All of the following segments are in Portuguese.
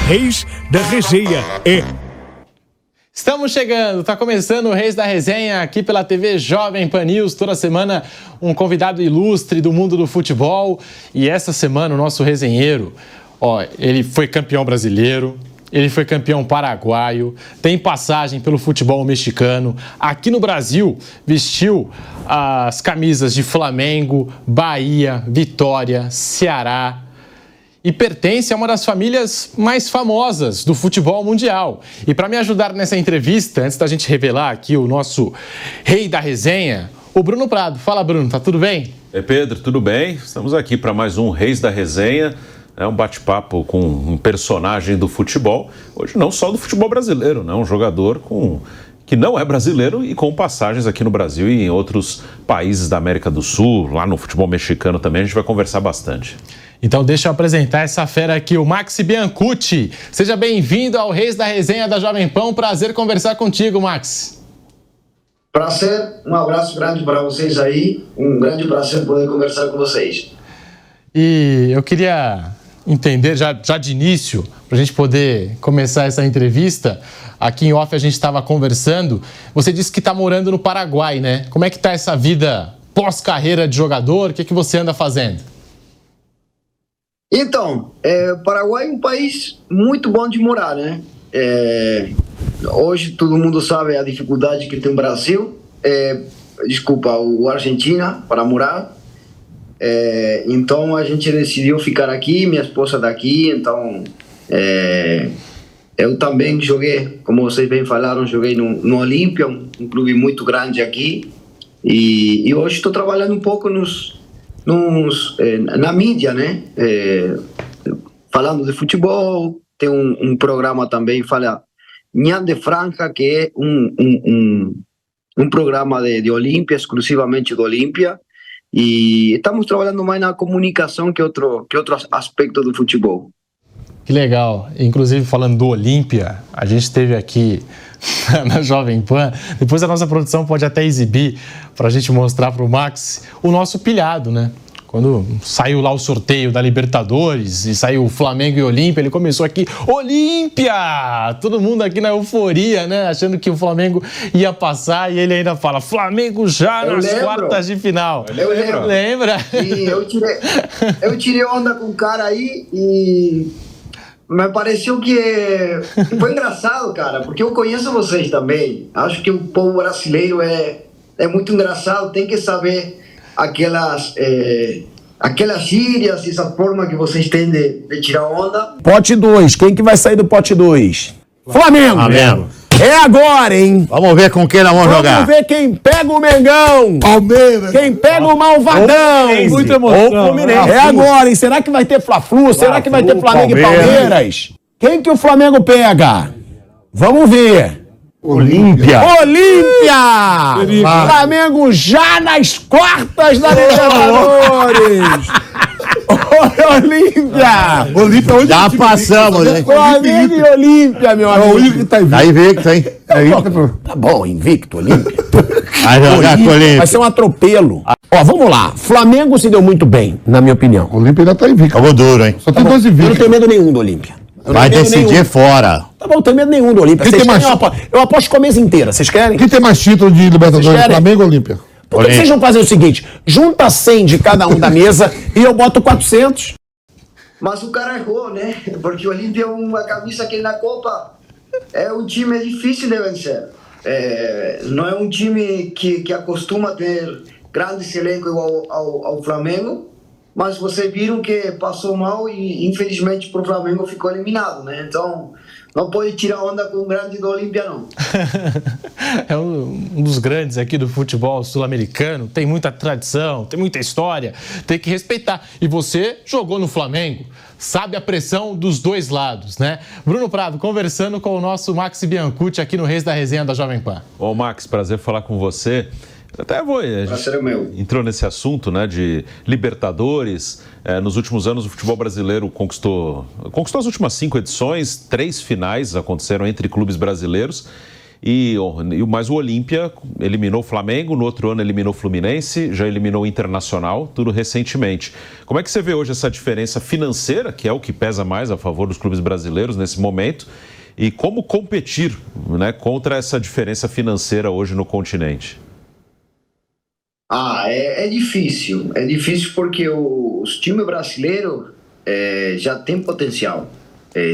Reis da Resenha é... Estamos chegando, está começando o Reis da Resenha aqui pela TV Jovem Pan News. Toda semana um convidado ilustre do mundo do futebol. E essa semana o nosso resenheiro, ele foi campeão brasileiro, ele foi campeão paraguaio, tem passagem pelo futebol mexicano. Aqui no Brasil vestiu as camisas de Flamengo, Bahia, Vitória, Ceará. E pertence a uma das famílias mais famosas do futebol mundial. E para me ajudar nessa entrevista, antes da gente revelar aqui o nosso rei da resenha, o Bruno Prado. Fala, Bruno, tá tudo bem? Pedro, tudo bem? Estamos aqui para mais um Reis da Resenha, um bate-papo com um personagem do futebol, hoje não só do futebol brasileiro, um jogador que não é brasileiro e com passagens aqui no Brasil e em outros países da América do Sul, lá no futebol mexicano também, a gente vai conversar bastante. Então deixa eu apresentar essa fera aqui, o Max Biancucci. Seja bem-vindo ao Reis da Resenha da Jovem Pan. Prazer conversar contigo, Max. Prazer, um abraço grande para vocês aí. Um grande prazer poder conversar com vocês. E eu queria entender já de início, para a gente poder começar essa entrevista. Aqui em off a gente estava conversando. Você disse que está morando no Paraguai, né? Como é que está essa vida pós-carreira de jogador? O que você anda fazendo? Então, o Paraguai é um país muito bom de morar, né? Hoje todo mundo sabe a dificuldade que tem o Brasil, o Argentina para morar. Então a gente decidiu ficar aqui, minha esposa daqui, então eu também joguei, como vocês bem falaram, joguei no Olímpia, um clube muito grande aqui, e hoje estou trabalhando um pouco na mídia, né? Falando de futebol, tem um programa também, fala Ñan de Franja, que é um programa de Olímpia, exclusivamente do Olímpia, e estamos trabalhando mais na comunicação que outro aspecto do futebol. Que legal. Inclusive, falando do Olímpia, a gente esteve aqui na Jovem Pan. Depois a nossa produção pode até exibir para a gente mostrar para o Max o nosso pilhado, né? Quando saiu lá o sorteio da Libertadores e saiu o Flamengo e Olímpia, ele começou aqui, Olímpia! Todo mundo aqui na euforia, né? Achando que o Flamengo ia passar e ele ainda fala, Flamengo já nas quartas de final. Eu lembro. Lembra? E eu tirei onda com o cara aí e me pareceu que foi engraçado, cara, porque eu conheço vocês também. Acho que o povo brasileiro é muito engraçado, tem que saber aquelas gírias, essa forma que vocês têm de tirar onda. Pote 2, quem que vai sair do pote 2? Flamengo! É agora, hein? Vamos ver com quem nós vamos jogar. Vamos ver quem pega o Mengão. Palmeiras. Quem pega o Malvadão. Muita emoção. Fluminense. É agora, hein? Será que vai ter Fla-Flu? Será que vai ter Flamengo e Palmeiras? Quem que o Flamengo pega? Vamos ver. Olímpia! Flamengo já nas quartas da Libertadores! Olímpia! Já passamos, né? Flamengo e Olímpia, meu amigo! O Olímpia tá invicto, hein? Tá bom, invicto, Olímpia. Vai jogar com o Olímpia. Vai ser um atropelo. Vamos lá. Flamengo se deu muito bem, na minha opinião. O Olímpia ainda tá invicto. Jogou duro, hein? Só tem 12 invictos. Eu não tenho medo nenhum do Olímpia. Vai decidir fora. Tá bom, não tenho medo nenhum do Olímpia. Eu aposto com a mesa inteira. Vocês querem? Quem tem mais título de Libertadores? Flamengo ou Olímpia? Por que vocês vão fazer o seguinte? Junta 100 de cada um da mesa e eu boto 400. Mas o cara errou, né? Porque o Olímpia é uma camisa que na Copa é um time difícil de vencer. Não é um time que acostuma ter grandes elencos igual ao Flamengo. Mas vocês viram que passou mal e, infelizmente, para o Flamengo ficou eliminado, né? Então, não pode tirar onda com o grande do Olímpia, não. É um dos grandes aqui do futebol sul-americano. Tem muita tradição, tem muita história, tem que respeitar. E você jogou no Flamengo, sabe a pressão dos dois lados, né? Bruno Prado, conversando com o nosso Max Biancucci aqui no Reis da Resenha da Jovem Pan. Ô, Max, prazer falar com você. Até entrou nesse assunto, né, de Libertadores. Nos últimos anos, o futebol brasileiro conquistou as últimas 5 edições, 3 finais aconteceram entre clubes brasileiros. Mas o Olímpia eliminou o Flamengo, no outro ano eliminou o Fluminense, já eliminou o Internacional, tudo recentemente. Como é que você vê hoje essa diferença financeira, que é o que pesa mais a favor dos clubes brasileiros nesse momento, e como competir, né, contra essa diferença financeira hoje no continente? É difícil. É difícil porque os times brasileiros já têm potencial.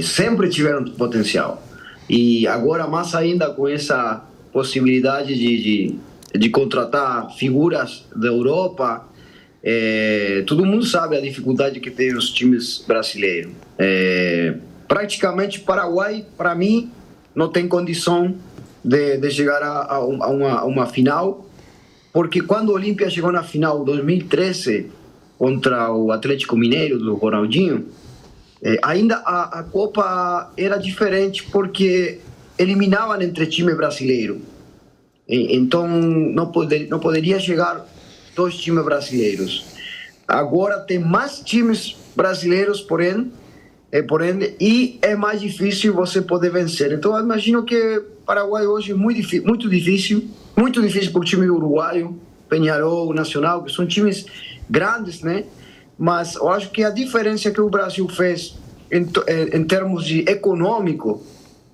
Sempre tiveram potencial. E agora, mais ainda, com essa possibilidade de contratar figuras da Europa, todo mundo sabe a dificuldade que tem os times brasileiros. Praticamente, Paraguai, para mim, não tem condição de chegar a uma final, porque quando o Olímpia chegou na final em 2013 contra o Atlético Mineiro do Ronaldinho, ainda a Copa era diferente porque eliminavam entre time brasileiro. Então não poderia chegar 2 times brasileiros. Agora tem mais times brasileiros, porém, e é mais difícil você poder vencer. Então eu imagino que Paraguai hoje é muito difícil para o time uruguaio, Peñarol, Nacional, que são times grandes, né? Mas eu acho que a diferença que o Brasil fez em termos de econômico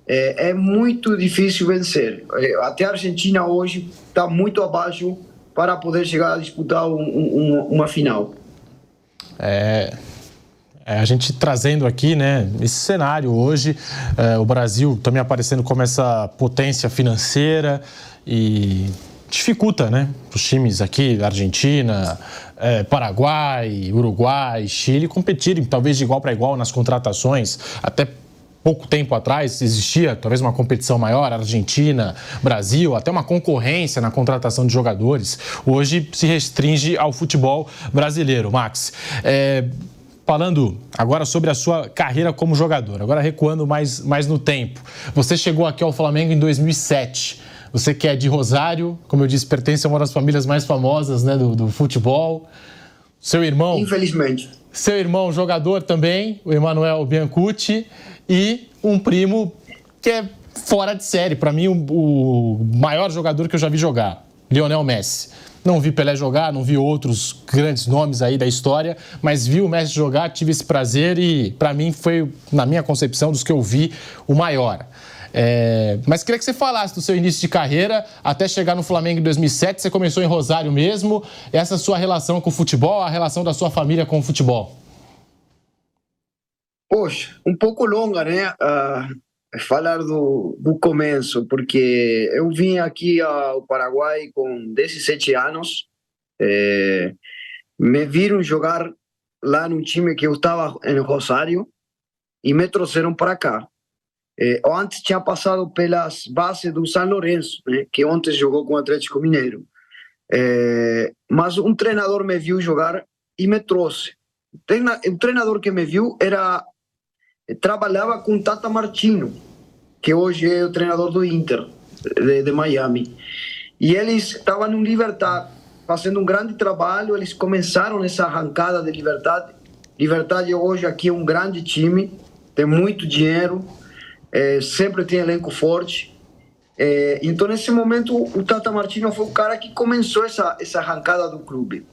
é muito difícil vencer. Até a Argentina hoje está muito abaixo para poder chegar a disputar uma final. A gente trazendo aqui, né, esse cenário hoje, o Brasil também aparecendo como essa potência financeira e dificulta, né, os times aqui, Argentina, Paraguai, Uruguai, Chile, competirem talvez de igual para igual nas contratações. Até pouco tempo atrás existia talvez uma competição maior, Argentina, Brasil, até uma concorrência na contratação de jogadores. Hoje se restringe ao futebol brasileiro. Max, falando agora sobre a sua carreira como jogador, agora recuando mais no tempo. Você chegou aqui ao Flamengo em 2007. Você que é de Rosário, como eu disse, pertence a uma das famílias mais famosas, né, do futebol. Seu irmão... Infelizmente. Seu irmão jogador também, o Emanuel Biancucci, e um primo que é fora de série. Para mim, o maior jogador que eu já vi jogar, Lionel Messi. Não vi Pelé jogar, não vi outros grandes nomes aí da história, mas vi o Messi jogar, tive esse prazer e, para mim, foi, na minha concepção, dos que eu vi, o maior. Mas queria que você falasse do seu início de carreira até chegar no Flamengo em 2007. Você começou em Rosário mesmo. Essa sua relação com o futebol, a relação da sua família com o futebol? Poxa, um pouco longa, né? Falar do começo, porque eu vim aqui ao Paraguai com 17 anos. Me viram jogar lá num time que eu estava em Rosário e me trouxeram para cá. Antes tinha passado pelas bases do São Lourenço, né, que ontem jogou com o Atlético Mineiro. Mas um treinador me viu jogar e me trouxe. O treinador que me viu trabalhava com Tata Martino, que hoje é o treinador do Inter, de Miami. E eles estavam no Libertad, fazendo um grande trabalho. Eles começaram essa arrancada de Libertad. Libertad hoje aqui é um grande time, tem muito dinheiro, sempre tem elenco forte. Então, nesse momento, o Tata Martino foi o cara que começou essa arrancada do clube.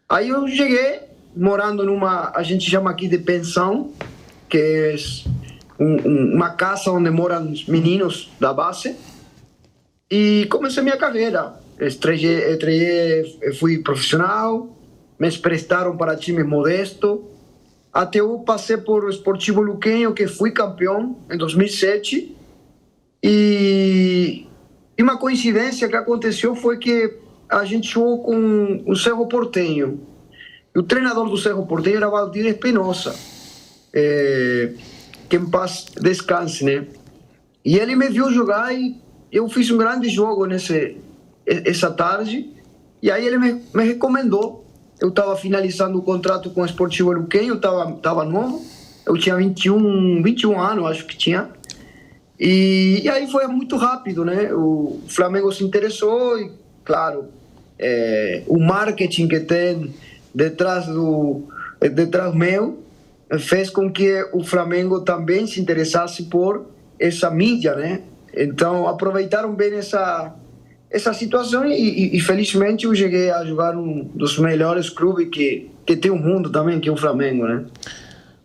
Aí eu cheguei morando a gente chama aqui de pensão, que é uma casa onde moram os meninos da base, e comecei minha carreira. Fui profissional, me emprestaram para time modesto, até eu passei por Sportivo Luquenho, que fui campeão em 2007, e uma coincidência que aconteceu foi que a gente jogou com o Cerro Porteño, e o treinador do Cerro Porteño era Valdir Espinosa, que em paz descanse, né? E ele me viu jogar e eu fiz um grande jogo essa tarde, e aí ele me recomendou. Eu estava finalizando o contrato com o Sportivo Luquenho, eu estava novo, eu tinha 21 anos, acho que tinha. E aí foi muito rápido, né? O Flamengo se interessou e, claro, o marketing que tem detrás meu fez com que o Flamengo também se interessasse por essa mídia, né? Então, aproveitaram bem essa situação e felizmente eu cheguei a jogar um dos melhores clubes que tem o mundo também, que é o Flamengo, né?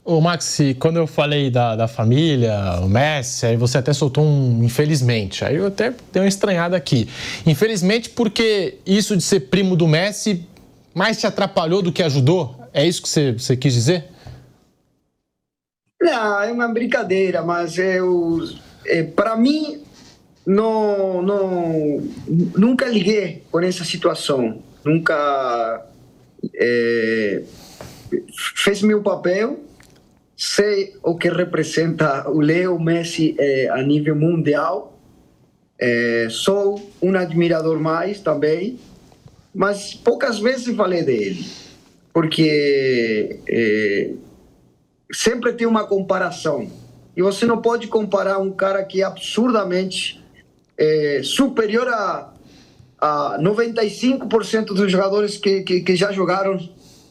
Ô, Maxi, quando eu falei da família, o Messi, aí você até soltou um infelizmente. Aí eu até dei uma estranhada aqui. Infelizmente porque isso de ser primo do Messi mais te atrapalhou do que ajudou? É isso que você quis dizer? Não, é uma brincadeira, mas para mim, nunca liguei com essa situação. Nunca fez meu papel. Sei o que representa o Leo Messi a nível mundial. Sou um admirador mais também, mas poucas vezes falei dele, porque sempre tem uma comparação. E você não pode comparar um cara que é absurdamente superior a 95% dos jogadores que já jogaram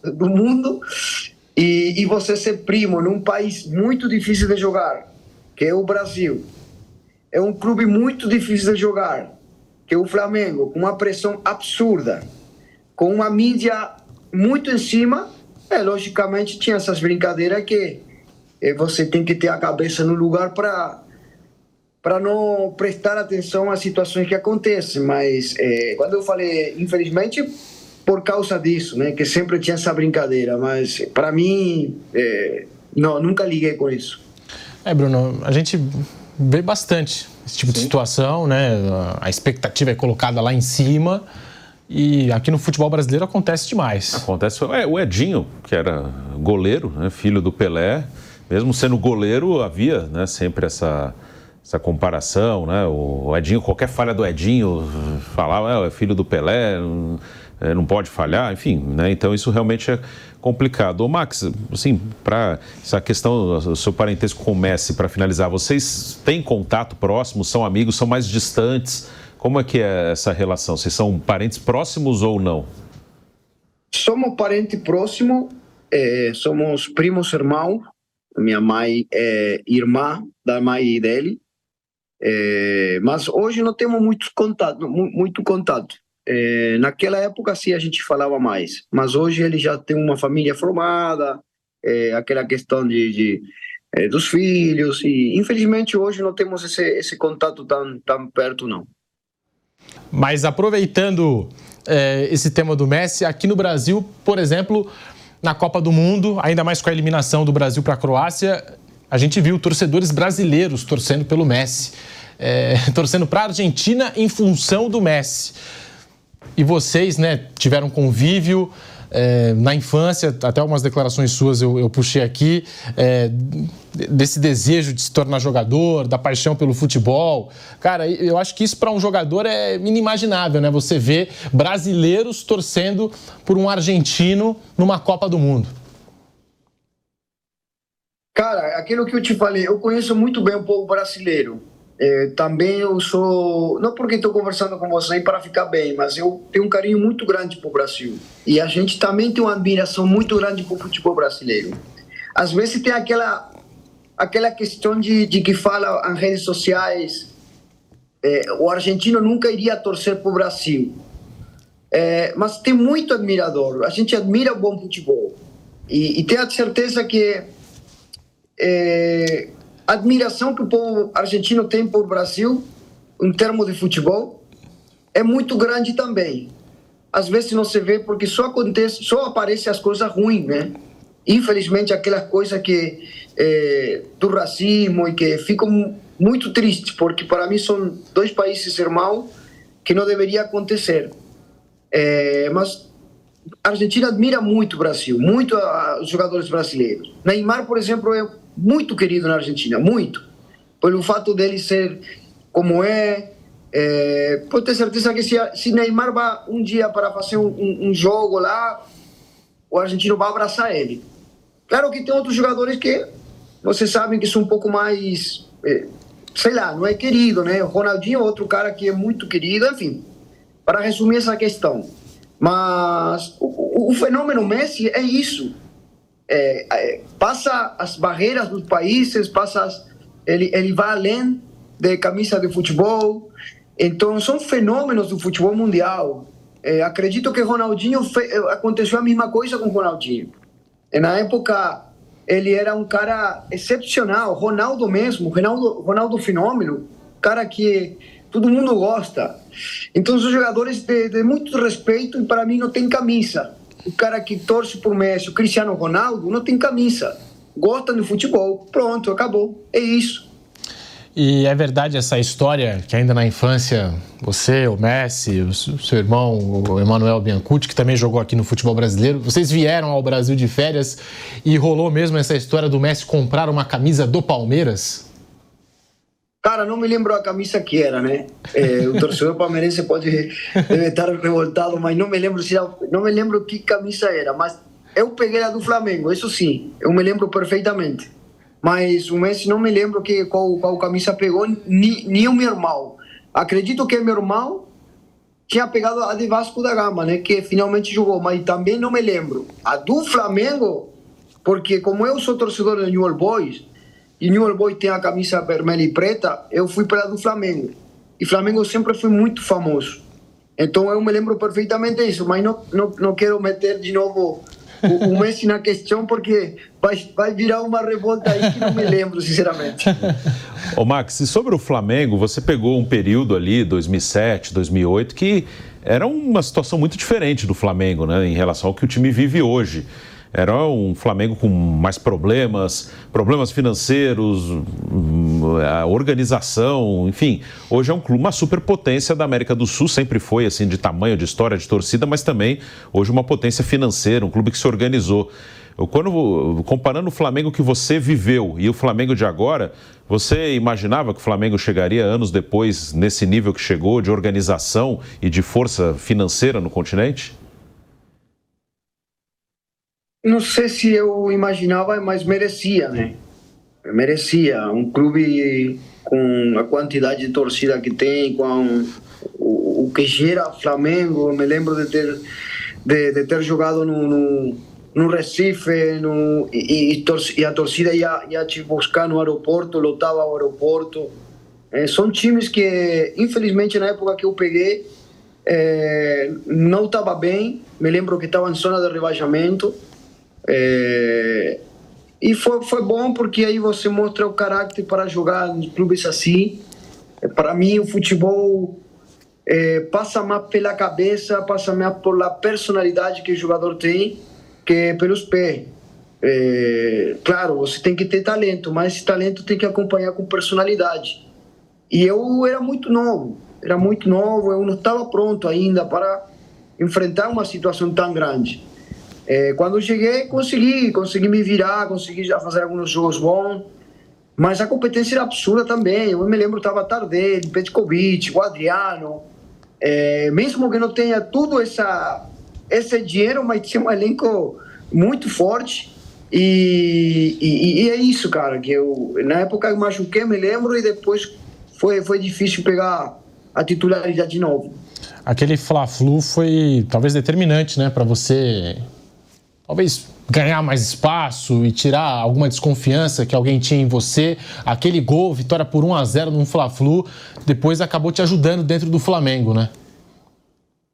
do mundo. E você ser primo num país muito difícil de jogar, que é o Brasil. É um clube muito difícil de jogar, que é o Flamengo, com uma pressão absurda, com uma mídia muito em cima. Logicamente tinha essas brincadeiras que você tem que ter a cabeça no lugar para não prestar atenção às situações que acontecem. Mas quando eu falei, infelizmente, por causa disso, né, que sempre tinha essa brincadeira, mas para mim, não, nunca liguei com isso. Bruno, a gente vê bastante esse tipo de situação, né? A expectativa é colocada lá em cima e aqui no futebol brasileiro acontece demais. Acontece. O Edinho, que era goleiro, né, filho do Pelé, mesmo sendo goleiro, havia, né, sempre essa comparação, né? O Edinho, qualquer falha do Edinho, falava, é filho do Pelé, não pode falhar, enfim, né? Então isso realmente é complicado. Ô Max, assim, para essa questão do seu parentesco com o Messi, para finalizar, vocês têm contato próximo, são amigos, são mais distantes? Como é que é essa relação? Vocês são parentes próximos ou não? Somos parentes próximos, somos primos irmãos. Minha mãe é irmã da mãe dele, mas hoje não temos muito contato. Naquela época sim a gente falava mais, mas hoje ele já tem uma família formada, aquela questão dos filhos, e infelizmente hoje não temos esse contato tão perto, não. Mas aproveitando esse tema do Messi, aqui no Brasil, por exemplo, na Copa do Mundo, ainda mais com a eliminação do Brasil para a Croácia, a gente viu torcedores brasileiros torcendo pelo Messi, torcendo para a Argentina em função do Messi. E vocês, né, tiveram convívio na infância, até algumas declarações suas eu puxei aqui, desse desejo de se tornar jogador, da paixão pelo futebol. Cara, eu acho que isso para um jogador é inimaginável, né? Você vê brasileiros torcendo por um argentino numa Copa do Mundo. Cara, aquilo que eu te falei, eu conheço muito bem o povo brasileiro. Também eu sou, não porque estou conversando com você para ficar bem, mas eu tenho um carinho muito grande para o Brasil, e a gente também tem uma admiração muito grande para o futebol brasileiro. Às vezes tem aquela questão de que fala em redes sociais, o argentino nunca iria torcer para o Brasil, mas tem muito admirador, a gente admira o bom futebol, e tenho a certeza que a admiração que o povo argentino tem por Brasil, em termos de futebol, é muito grande também. Às vezes não se vê porque só aparecem as coisas ruins, né? Infelizmente, aquelas coisas do racismo, e que ficam muito tristes, porque para mim são dois países irmãos que não deveria acontecer. Mas a Argentina admira muito o Brasil, muito os jogadores brasileiros. Neymar, por exemplo, é muito querido na Argentina, muito. Pelo fato dele ser como pode ter certeza que se Neymar vai um dia para fazer um jogo lá, o argentino vai abraçar ele. Claro que tem outros jogadores que vocês sabem que são um pouco mais, sei lá, não é querido, né? O Ronaldinho é outro cara que é muito querido, enfim, para resumir essa questão. Mas o fenômeno Messi é isso. Passa as barreiras dos países, ele vai além, de camisa de futebol. Então, são fenômenos do futebol mundial. Acredito que Ronaldinho aconteceu a mesma coisa com Ronaldinho. Na época, ele era um cara excepcional. Ronaldo mesmo, Ronaldo fenômeno, cara que todo mundo gosta. Então, são jogadores de muito respeito e para mim não tem camisa. O cara que torce por Messi, o Cristiano Ronaldo, não tem camisa. Gosta do futebol, pronto, acabou. É isso. E é verdade essa história que ainda na infância, você, o Messi, o seu irmão, o Emanuel Biancucci, que também jogou aqui no futebol brasileiro, vocês vieram ao Brasil de férias e rolou mesmo essa história do Messi comprar uma camisa do Palmeiras? Cara, não me lembro a camisa que era, né? O torcedor palmeirense deve estar revoltado, mas não me lembro que camisa era. Mas eu peguei a do Flamengo, isso sim, eu me lembro perfeitamente. Mas o Messi não me lembro qual camisa pegou, nem o meu irmão. Acredito que meu irmão tinha pegado a de Vasco da Gama, né? Que finalmente jogou, mas também não me lembro. A do Flamengo, porque como eu sou torcedor do Newell's Boys, e Newell's Boys tem a camisa vermelha e preta, eu fui para a do Flamengo. E Flamengo sempre foi muito famoso. Então eu me lembro perfeitamente disso, mas não quero meter de novo o Messi na questão, porque vai virar uma revolta aí que não me lembro, sinceramente. Ô Max, e sobre o Flamengo, você pegou um período ali, 2007, 2008, que era uma situação muito diferente do Flamengo, né, em relação ao que o time vive hoje. Era um Flamengo com mais problemas financeiros, a organização, enfim. Hoje é um clube, uma superpotência da América do Sul, sempre foi assim, de tamanho, de história, de torcida, mas também hoje uma potência financeira, um clube que se organizou. Comparando o Flamengo que você viveu e o Flamengo de agora, você imaginava que o Flamengo chegaria anos depois nesse nível que chegou, de organização e de força financeira no continente? Não sei se eu imaginava, mas merecia, né? Merecia. Um clube com a quantidade de torcida que tem, com o que gera Flamengo. Eu me lembro de ter jogado no Recife e a torcida ia te buscar no aeroporto, lotava o aeroporto. São times que, infelizmente, na época que eu peguei, não estava bem. Me lembro que estava em zona de rebaixamento. E foi bom porque aí você mostra o caráter para jogar nos clubes assim. Para mim o futebol passa mais pela cabeça, passa mais pela personalidade que o jogador tem que pelos pés. Claro, você tem que ter talento, mas esse talento tem que acompanhar com personalidade. E eu era muito novo, eu não estava pronto ainda para enfrentar uma situação tão grande. Quando eu cheguei, consegui me virar, consegui já fazer alguns jogos bons, mas a competência era absurda também. Eu me lembro que estava Tardelli, Petkovic, o Adriano, mesmo que não tenha tudo esse dinheiro, mas tinha um elenco muito forte. E é isso, cara, que na época eu machuquei, me lembro, e depois foi difícil pegar a titularidade de novo. Aquele Fla-Flu foi talvez determinante, né, para você talvez ganhar mais espaço e tirar alguma desconfiança que alguém tinha em você. Aquele gol, vitória por 1-0 num Fla-Flu, depois acabou te ajudando dentro do Flamengo, né?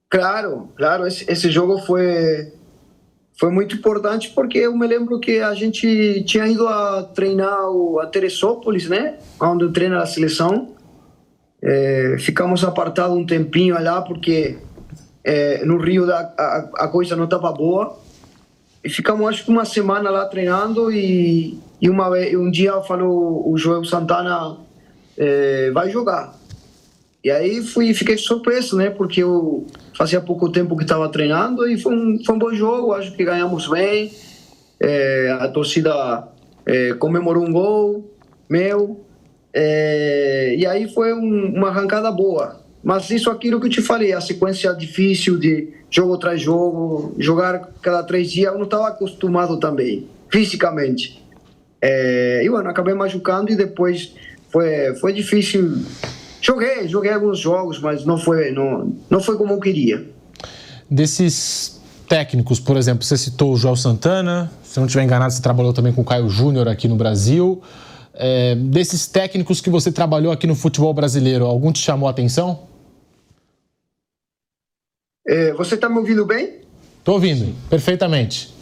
Claro, esse jogo foi muito importante, porque eu me lembro que a gente tinha ido a treinar a Teresópolis, né, onde eu treino a seleção. Ficamos apartados um tempinho lá, porque no Rio a coisa não estava boa. E ficamos, acho que uma semana lá treinando, e um dia falou o Joel Santana, vai jogar. E aí fiquei surpreso, né? Porque eu fazia pouco tempo que estava treinando, e foi um bom jogo, acho que ganhamos bem. A torcida comemorou um gol meu, e aí foi uma arrancada boa. Mas isso, aquilo que eu te falei, a sequência difícil de jogo atrás jogo, jogar cada 3 dias, eu não estava acostumado também, fisicamente. E bueno, acabei machucando, e depois foi difícil. Joguei alguns jogos, mas não foi como eu queria. Desses técnicos, por exemplo, você citou o Joel Santana, se não estiver enganado, você trabalhou também com o Caio Júnior aqui no Brasil. desses técnicos que você trabalhou aqui no futebol brasileiro, algum te chamou a atenção? Você está me ouvindo bem? Estou ouvindo, perfeitamente.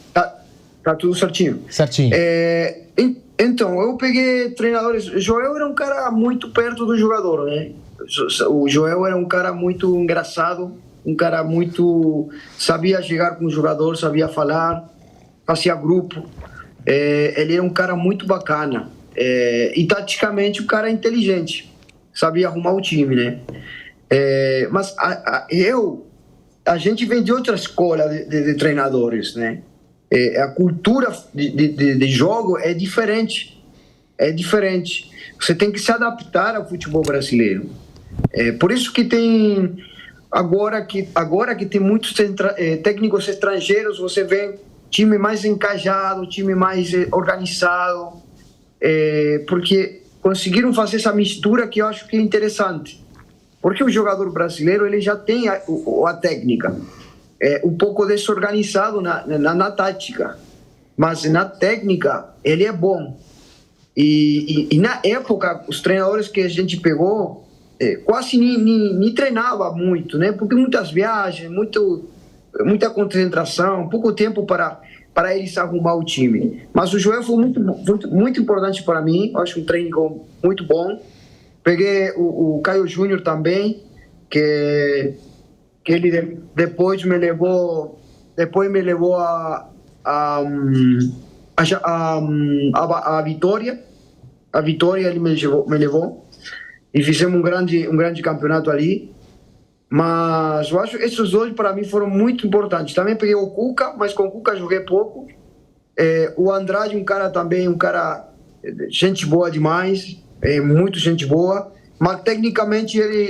Tá tudo certinho. Certinho. Então, eu peguei treinadores. Joel era um cara muito perto do jogador, né? O Joel era um cara muito engraçado, um cara muito... sabia chegar com o jogador, sabia falar, fazia grupo. Ele era um cara muito bacana. E taticamente, o cara é inteligente. Sabia arrumar o time, né? Mas a gente vem de outra escola de treinadores, né? A cultura de jogo é diferente. Você tem que se adaptar ao futebol brasileiro. Por isso que tem agora que tem muitos técnicos estrangeiros, você vê time mais encajado, time mais organizado, porque conseguiram fazer essa mistura que eu acho que é interessante. Porque o jogador brasileiro ele já tem a técnica. Um pouco desorganizado na tática, mas na técnica ele é bom. E na época, os treinadores que a gente pegou quase nem treinava muito, né? Porque muitas viagens, muita concentração, pouco tempo para eles arrumar o time. Mas o Joel foi muito importante para mim, eu acho um técnico muito bom. Peguei o Caio Júnior também, que ele depois me levou a Vitória. A Vitória ele me levou e fizemos um grande campeonato ali. Mas eu acho que esses dois para mim foram muito importantes. Também peguei o Cuca, mas com o Cuca joguei pouco. O Andrade, um cara gente boa demais, muito gente boa. Mas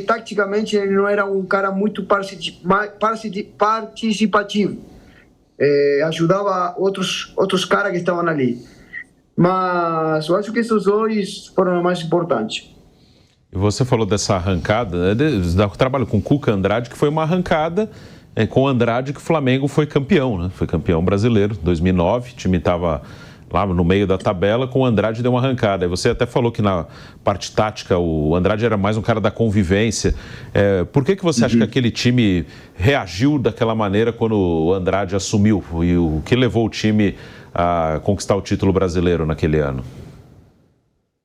taticamente, ele não era um cara muito participativo. Ajudava outros caras que estavam ali. Mas eu acho que esses dois foram os mais importantes. E você falou dessa arrancada, do trabalho com o Cuca Andrade, que foi uma arrancada com o Andrade que o Flamengo foi campeão, né? Foi campeão brasileiro, 2009, o time estava lá no meio da tabela, com o Andrade deu uma arrancada. E você até falou que na parte tática o Andrade era mais um cara da convivência. Por que você acha que aquele time reagiu daquela maneira quando o Andrade assumiu? E o que levou o time a conquistar o título brasileiro naquele ano?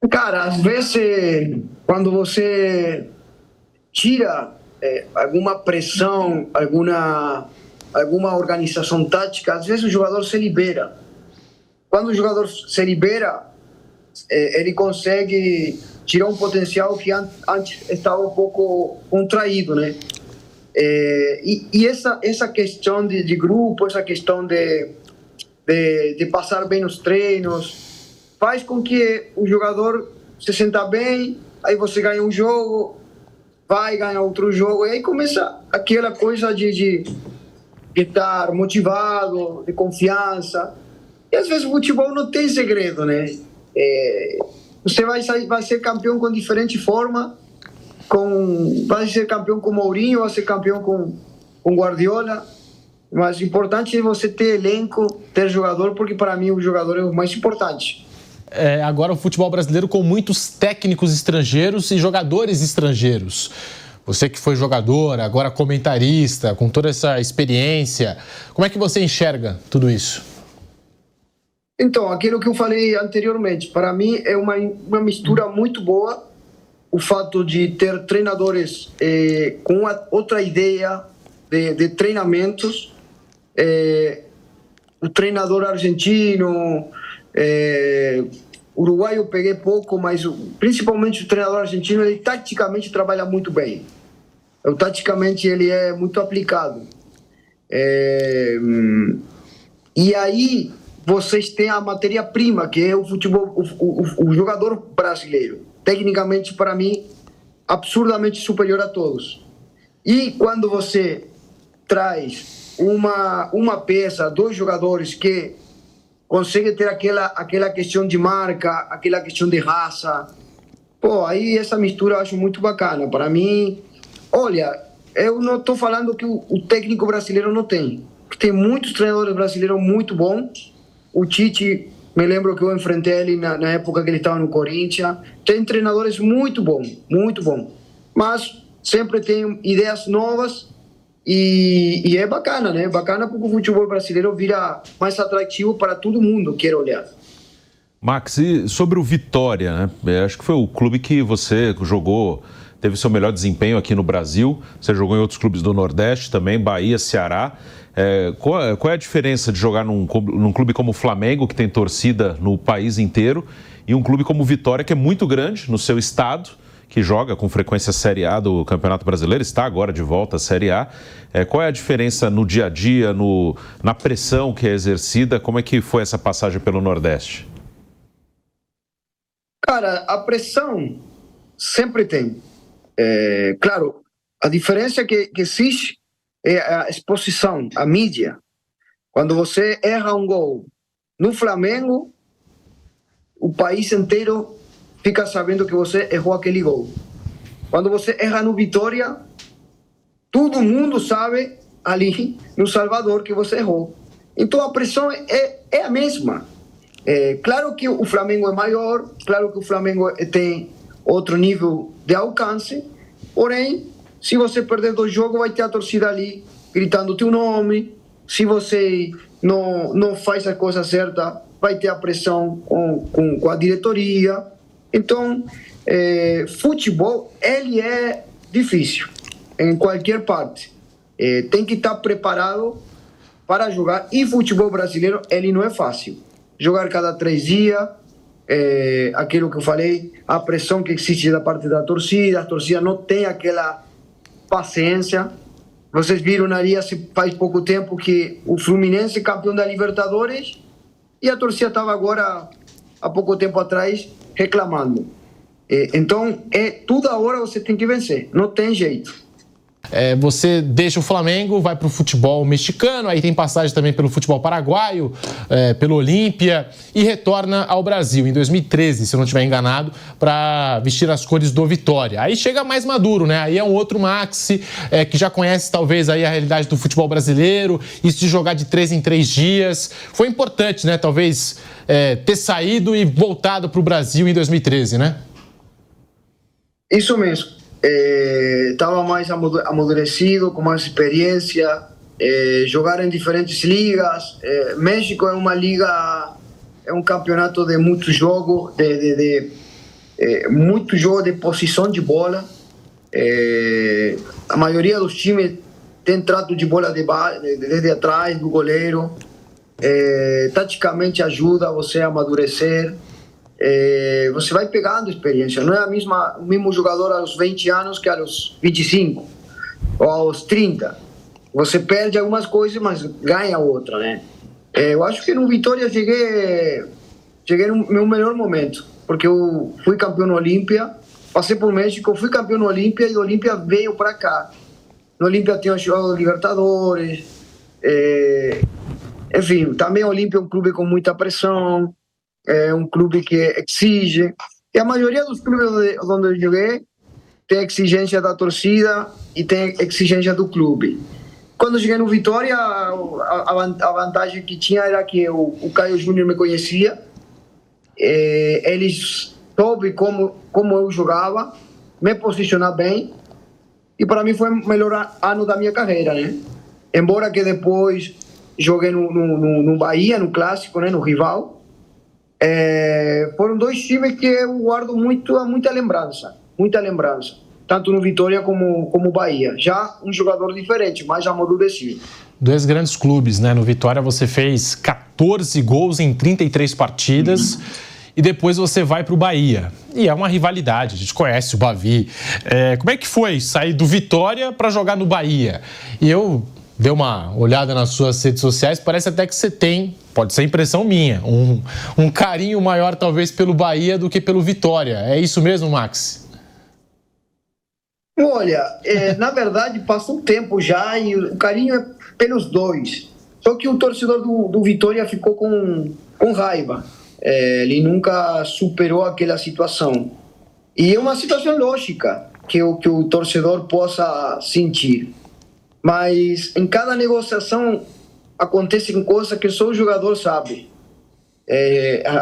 Cara, às vezes, quando você tira alguma pressão, alguma organização tática, às vezes o jogador se libera. Quando o jogador se libera, ele consegue tirar um potencial que antes estava um pouco contraído, né? E essa questão de grupo, essa questão de passar bem nos treinos, faz com que o jogador se sinta bem, aí você ganha um jogo, vai ganhar outro jogo, e aí começa aquela coisa de estar motivado, de confiança. E às vezes o futebol não tem segredo, né? Você vai ser campeão com diferente forma, vai ser campeão com Mourinho, vai ser campeão com Guardiola, mas o importante é você ter elenco, ter jogador, porque para mim o jogador é o mais importante. Agora o futebol brasileiro com muitos técnicos estrangeiros e jogadores estrangeiros. Você que foi jogador, agora comentarista, com toda essa experiência, como é que você enxerga tudo isso? Então, aquilo que eu falei anteriormente, para mim é uma mistura muito boa, o fato de ter treinadores com outra ideia de treinamentos, o treinador argentino, uruguaio eu peguei pouco, mas principalmente o treinador argentino, ele taticamente trabalha muito bem. Taticamente ele é muito aplicado. E aí vocês têm a matéria-prima, que é o futebol, o jogador brasileiro. Tecnicamente, para mim, absurdamente superior a todos. E quando você traz uma peça, dois jogadores que conseguem ter aquela questão de marca, aquela questão de raça, aí essa mistura eu acho muito bacana. Para mim, olha, eu não estou falando que o técnico brasileiro não tem. Tem muitos treinadores brasileiros muito bons. O Tite Me lembro que eu enfrentei ele na época que ele estava no Corinthians. Tem treinadores muito bons, mas sempre tem ideias novas e é bacana, né? Bacana porque o futebol brasileiro vira mais atrativo para todo mundo que quer olhar. Max, e sobre o Vitória, né? Acho que foi o clube que você jogou, teve seu melhor desempenho aqui no Brasil. Você jogou em outros clubes do Nordeste também, Bahia, Ceará. Qual é a diferença de jogar num clube como o Flamengo, que tem torcida no país inteiro, e um clube como o Vitória, que é muito grande no seu estado, que joga com frequência a Série A do Campeonato Brasileiro, está agora de volta à Série A. Qual é a diferença no dia a dia, na pressão que é exercida? Como é que foi essa passagem pelo Nordeste? Cara, a pressão sempre tem. Claro, a diferença que existe é a exposição, a mídia. Quando você erra um gol no Flamengo, o país inteiro fica sabendo que você errou aquele gol. Quando você erra no Vitória, todo mundo sabe ali no Salvador que você errou. Então a pressão é a mesma. Claro que o Flamengo é maior, claro que o Flamengo tem outro nível de alcance, porém, se você perder 2 jogos, vai ter a torcida ali gritando o teu nome. Se você não faz a coisa certa, vai ter a pressão com a diretoria. Então, futebol, ele é difícil em qualquer parte. Tem que estar preparado para jogar. E futebol brasileiro, ele não é fácil. Jogar cada 3 dias, aquilo que eu falei, a pressão que existe da parte da torcida, a torcida não tem aquela paciência. Vocês viram ali faz pouco tempo que o Fluminense é campeão da Libertadores e a torcida estava agora, há pouco tempo atrás, reclamando. Então, toda hora você tem que vencer, não tem jeito. Você deixa o Flamengo, vai para o futebol mexicano, aí tem passagem também pelo futebol paraguaio, pelo Olímpia, e retorna ao Brasil em 2013, se eu não estiver enganado, para vestir as cores do Vitória. Aí chega mais maduro, né? Aí é um outro Max, que já conhece talvez aí a realidade do futebol brasileiro, isso de jogar de 3 em 3 dias. Foi importante, né? Talvez ter saído e voltado para o Brasil em 2013, né? Isso mesmo. Estava mais amadurecido, com mais experiência, jogar em diferentes ligas. México é uma liga, é um campeonato de muitos jogos, muito jogo de posição de bola. A maioria dos times tem trato de bola desde atrás do goleiro. Taticamente ajuda você a amadurecer. Você vai pegando experiência, não é o mesmo jogador aos 20 anos que aos 25 ou aos 30. Você perde algumas coisas, mas ganha outra, né? Eu acho que no Vitória cheguei no meu melhor momento, porque eu fui campeão no Olímpia, passei por México, fui campeão no Olímpia e o Olímpia veio para cá. No Olímpia tinha jogado Libertadores, enfim, também o Olímpia é um clube com muita pressão. É um clube que exige, e a maioria dos clubes onde eu joguei tem exigência da torcida e tem exigência do clube. Quando eu cheguei no Vitória, a vantagem que tinha era que o Caio Júnior me conhecia, ele soube como eu jogava, me posicionar bem, e para mim foi o melhor ano da minha carreira, né? Embora que depois joguei no Bahia, no clássico, né, no rival. Foram 2 times que eu guardo muita lembrança, tanto no Vitória como Bahia. Já um jogador diferente, mais amadurecido. 2 grandes clubes, né? No Vitória você fez 14 gols em 33 partidas. E depois você vai para o Bahia. E é uma rivalidade, a gente conhece o Bavi. Como é que foi sair do Vitória para jogar no Bahia? E eu dei uma olhada nas suas redes sociais, parece até que você tem, pode ser impressão minha, um carinho maior talvez pelo Bahia do que pelo Vitória. É isso mesmo, Max? Olha, na verdade passou um tempo já e o carinho é pelos 2. Só que o torcedor do Vitória ficou com raiva. Ele nunca superou aquela situação. E é uma situação lógica que o torcedor possa sentir. Mas em cada negociação acontecem coisas que só o jogador sabe.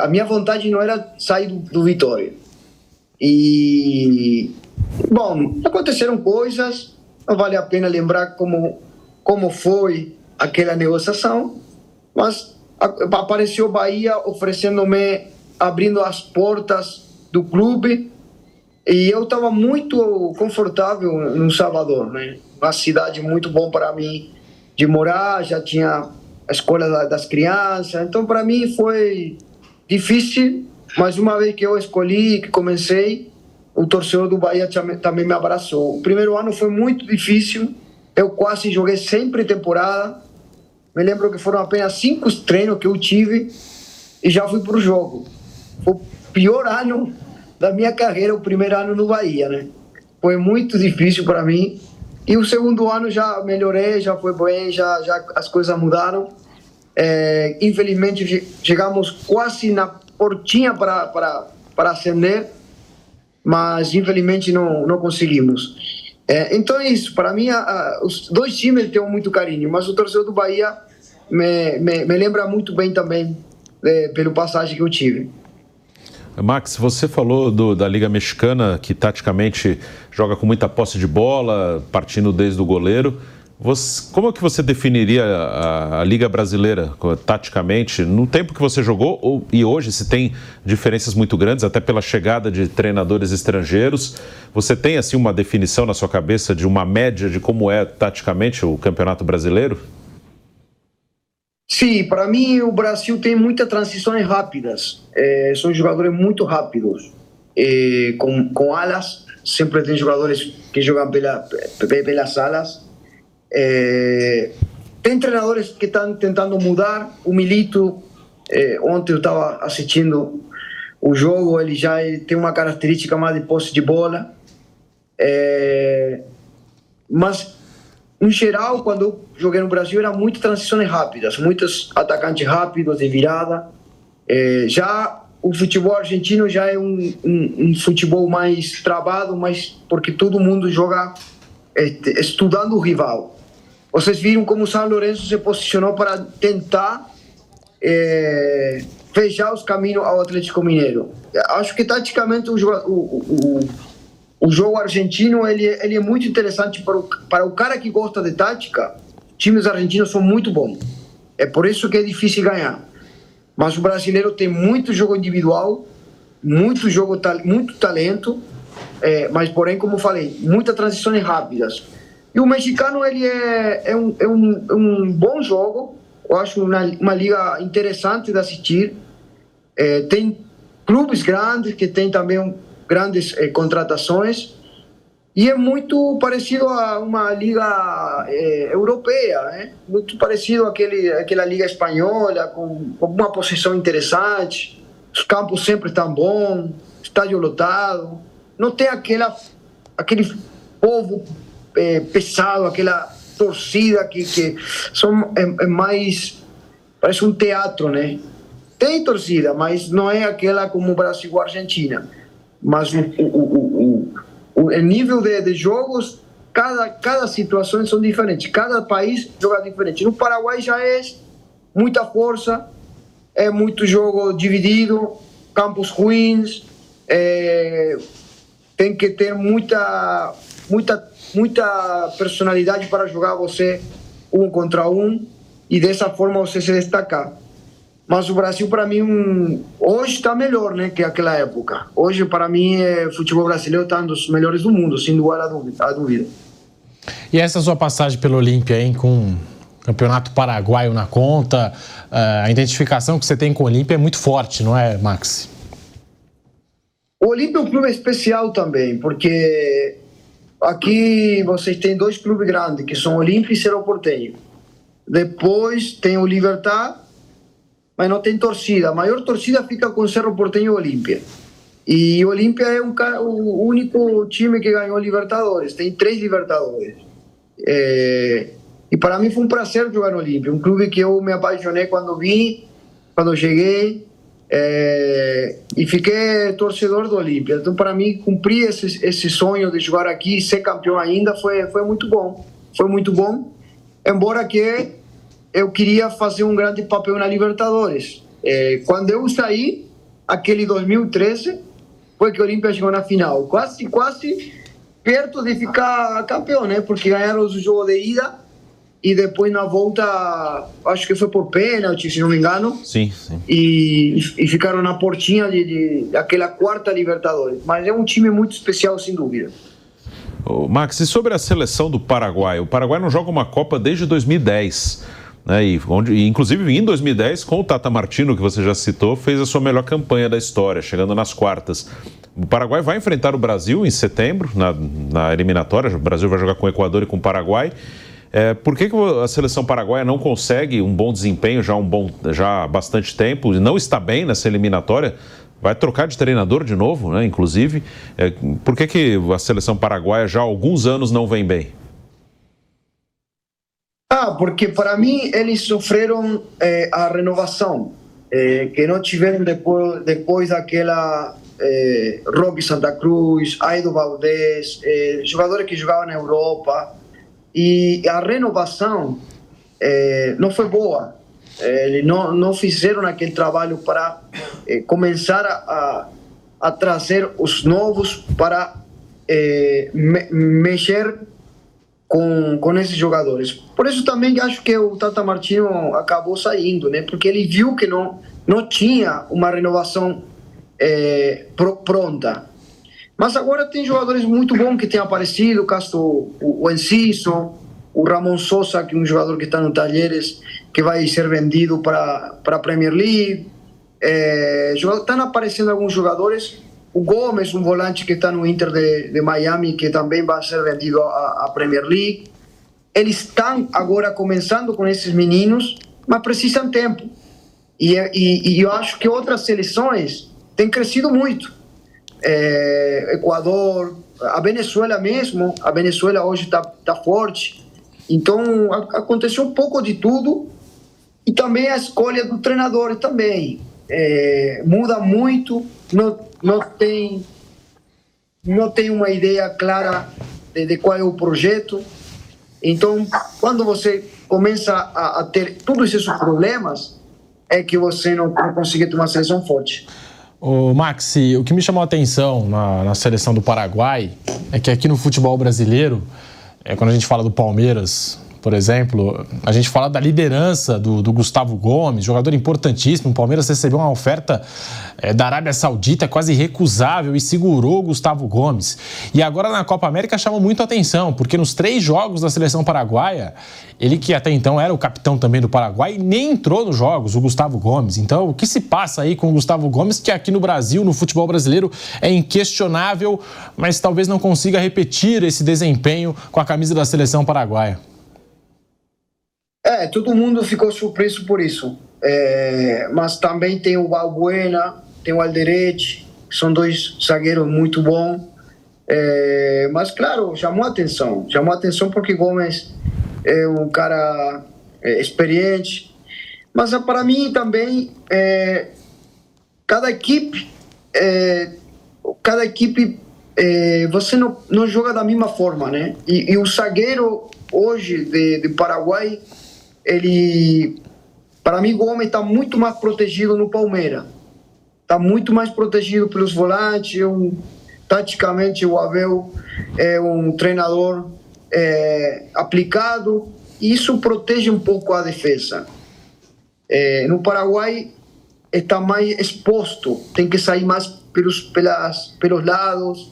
A minha vontade não era sair do Vitória. E, bom, aconteceram coisas, não vale a pena lembrar como foi aquela negociação, mas apareceu Bahia oferecendo-me, abrindo as portas do clube, e eu estava muito confortável no Salvador, né? Uma cidade muito bom para mim de morar, já tinha a escola das crianças, então para mim foi difícil, mas uma vez que eu escolhi, que comecei, o torcedor do Bahia também me abraçou. O primeiro ano foi muito difícil, eu quase joguei sempre temporada, me lembro que foram apenas 5 treinos que eu tive e já fui para o jogo. Foi o pior ano da minha carreira, o primeiro ano no Bahia, né? Foi muito difícil para mim. E o segundo ano já melhorei, já foi bem, já as coisas mudaram. Infelizmente chegamos quase na portinha para ascender, mas infelizmente não conseguimos. Então é isso, para mim os dois times têm muito carinho, mas o torcedor do Bahia me lembra muito bem também pelo passagem que eu tive. Max, você falou da Liga Mexicana, que taticamente joga com muita posse de bola, partindo desde o goleiro. Como é que você definiria a Liga Brasileira, taticamente, no tempo que você jogou e hoje, se tem diferenças muito grandes, até pela chegada de treinadores estrangeiros? Você tem, assim, uma definição na sua cabeça de uma média de como é, taticamente, o Campeonato Brasileiro? Sim, para mim o Brasil tem muitas transições rápidas, são jogadores muito rápidos, com alas, sempre tem jogadores que jogam pelas alas. Tem treinadores que estão tentando mudar. O Milito, ontem eu estava assistindo o jogo, ele tem uma característica mais de posse de bola, mas em geral, quando eu joguei no Brasil, eram muitas transições rápidas, muitos atacantes rápidos de virada. Já o futebol argentino já é um futebol mais travado, mas porque todo mundo joga estudando o rival. Vocês viram como o São Lourenço se posicionou para tentar fechar os caminhos ao Atlético Mineiro. Acho que taticamente o jogo argentino ele é muito interessante para o cara que gosta de tática. Times argentinos são muito bons. É por isso que é difícil ganhar. Mas o brasileiro tem muito jogo individual, muito talento, mas porém, como falei, muitas transições rápidas. E o mexicano ele é um bom jogo. Eu acho uma liga interessante de assistir. Tem clubes grandes que tem também grandes contratações, e é muito parecido a uma liga europeia, né? Muito parecido àquela liga espanhola, com uma posição interessante, os campos sempre estão bons, estádio lotado, não tem aquele povo pesado, aquela torcida que é mais, parece um teatro, né? Tem torcida, mas não é aquela como o Brasil ou a Argentina. Mas o nível de jogos, cada situação são diferentes, cada país joga diferente. No Paraguai já é muita força, é muito jogo dividido, campos ruins, tem que ter muita personalidade para jogar você 1 contra 1 e dessa forma você se destacar. Mas o Brasil, para mim, hoje está melhor, né, que aquela época. Hoje, para mim, o futebol brasileiro está um dos melhores do mundo, sem lugar a dúvida. E essa sua passagem pelo Olímpia, hein, com o Campeonato Paraguaio na conta, a identificação que você tem com o Olímpia é muito forte, não é, Max? O Olímpia é um clube especial também, porque aqui vocês têm 2 clubes grandes, que são Olímpia e Cerro Porteño. Depois tem o Libertad, mas não tem torcida. A maior torcida fica com Cerro Porteño e Olímpia. E o Olímpia é o único time que ganhou Libertadores. Tem 3 Libertadores. E para mim foi um prazer jogar no Olímpia. Um clube que eu me apaixonei quando cheguei. E fiquei torcedor do Olímpia. Então, para mim, cumprir esse sonho de jogar aqui e ser campeão ainda foi muito bom. Foi muito bom. Embora que eu queria fazer um grande papel na Libertadores. Quando eu saí, aquele 2013, foi que o Olímpia chegou na final. Quase perto de ficar campeão, né? Porque ganharam o jogo de ida e depois na volta, acho que foi por pênalti, se não me engano. Sim. E ficaram na portinha daquela quarta Libertadores. Mas é um time muito especial, sem dúvida. Max, e sobre a seleção do Paraguai? O Paraguai não joga uma Copa desde 2010. Né? Inclusive, em 2010, com o Tata Martino, que você já citou, fez a sua melhor campanha da história, chegando nas quartas. O Paraguai vai enfrentar o Brasil em setembro, na eliminatória. O Brasil vai jogar com o Equador e com o Paraguai. Por que a seleção paraguaia não consegue um bom desempenho já há bastante tempo e não está bem nessa eliminatória? Vai trocar de treinador de novo, né? Inclusive. Por que a seleção paraguaia já há alguns anos não vem bem? Porque para mim eles sofreram a renovação, que não tiveram depois daquela Roque Santa Cruz, Aido Valdés, jogadores que jogavam na Europa. E a renovação não foi boa. Eles não fizeram aquele trabalho para começar a trazer os novos para mexer com esses jogadores. Por isso também acho que o Tata Martino acabou saindo, né? Porque ele viu que não tinha uma renovação pronta. Mas agora tem jogadores muito bons que têm aparecido, o Enciso, o Ramon Sosa, que é um jogador que está no Talheres, que vai ser vendido para a Premier League. Estão aparecendo alguns jogadores. O Gomes, um volante que está no Inter de Miami, que também vai ser vendido à Premier League. Eles estão agora começando com esses meninos, mas precisam tempo. E eu acho que outras seleções têm crescido muito. Equador, a Venezuela mesmo, a Venezuela hoje está forte. Então aconteceu um pouco de tudo, e também a escolha do treinador também muda muito, não tem uma ideia clara de qual é o projeto. Então quando você começa a ter todos esses problemas, é que você não consegue ter uma seleção forte. Ô, Maxi, o que me chamou a atenção na seleção do Paraguai é que aqui no futebol brasileiro, quando a gente fala do Palmeiras, por exemplo, a gente fala da liderança do Gustavo Gomes, jogador importantíssimo. O Palmeiras recebeu uma oferta da Arábia Saudita quase irrecusável e segurou o Gustavo Gomes. E agora na Copa América chama muito a atenção, porque nos 3 jogos da seleção paraguaia, ele que até então era o capitão também do Paraguai, nem entrou nos jogos, o Gustavo Gomes. Então, o que se passa aí com o Gustavo Gomes, que aqui no Brasil, no futebol brasileiro, é inquestionável, mas talvez não consiga repetir esse desempenho com a camisa da seleção paraguaia? Todo mundo ficou surpreso por isso. Mas também tem o Balbuena, tem o Alderete, que são 2 zagueiros muito bons. Mas, claro, chamou a atenção porque Gomes é um cara experiente. Mas, para mim, também, cada equipe você não joga da mesma forma, né? E o zagueiro hoje de Paraguai, ele, para mim, Gomes está muito mais protegido no Palmeiras. Está muito mais protegido pelos volantes. Taticamente, o Abel é um treinador aplicado, e isso protege um pouco a defesa. No Paraguai, está mais exposto, tem que sair mais pelos lados,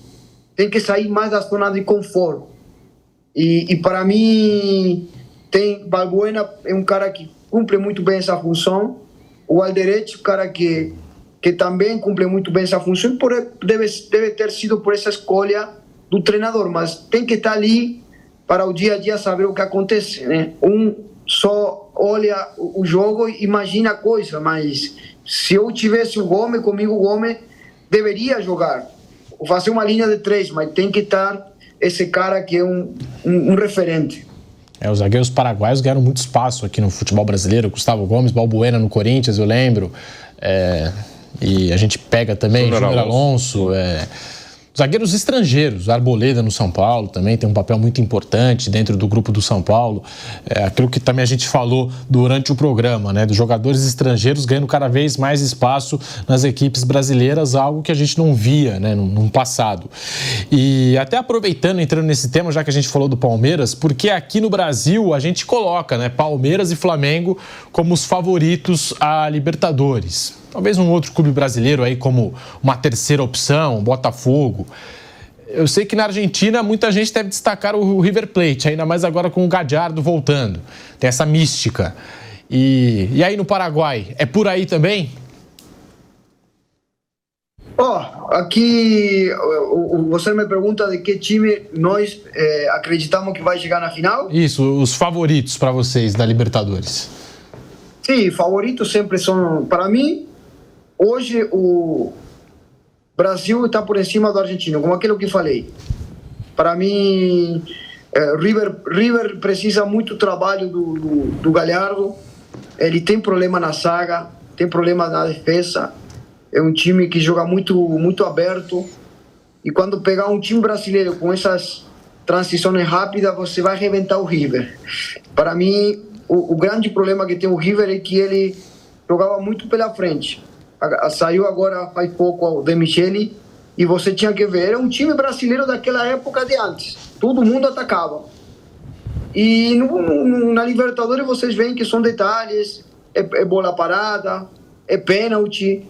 tem que sair mais da zona de conforto. E para mim, tem Balbuena, é um cara que cumpre muito bem essa função. O Alderete, um cara que também cumpre muito bem essa função. Deve ter sido por essa escolha do treinador, mas tem que estar ali para o dia a dia saber o que acontece, né? Só olha o jogo e imagina a coisa, mas se eu tivesse o Gomes, comigo o Gomes deveria jogar, ou fazer uma linha de 3, mas tem que estar esse cara que é um referente. Os zagueiros paraguaios ganharam muito espaço aqui no futebol brasileiro. Gustavo Gomes, Balbuena no Corinthians, eu lembro. E a gente pega também Júnior Alonso. zagueiros estrangeiros. Arboleda no São Paulo também tem um papel muito importante dentro do grupo do São Paulo. Aquilo que também a gente falou durante o programa, né? Dos jogadores estrangeiros ganhando cada vez mais espaço nas equipes brasileiras, algo que a gente não via, né, no passado. E até aproveitando, entrando nesse tema, já que a gente falou do Palmeiras, porque aqui no Brasil a gente coloca, né, Palmeiras e Flamengo como os favoritos à Libertadores. Talvez um outro clube brasileiro aí como uma terceira opção, Botafogo. Eu sei que na Argentina muita gente deve destacar o River Plate, ainda mais agora com o Gallardo voltando. Tem essa mística. E aí no Paraguai, é por aí também? Aqui você me pergunta de que time nós acreditamos que vai chegar na final? Isso, os favoritos para vocês da Libertadores. Sim, favoritos sempre são, para mim, hoje o Brasil está por cima do argentino, como aquilo que falei. Para mim, River precisa muito trabalho do Gallardo. Ele tem problema na zaga, tem problema na defesa. É um time que joga muito aberto. E quando pegar um time brasileiro com essas transições rápidas, você vai arrebentar o River. Para mim, o grande problema que tem o River é que ele jogava muito pela frente. Saiu agora faz pouco o De Michele e você tinha que ver, era um time brasileiro daquela época de antes. Todo mundo atacava. E na Libertadores vocês veem que são detalhes, é bola parada, é pênalti.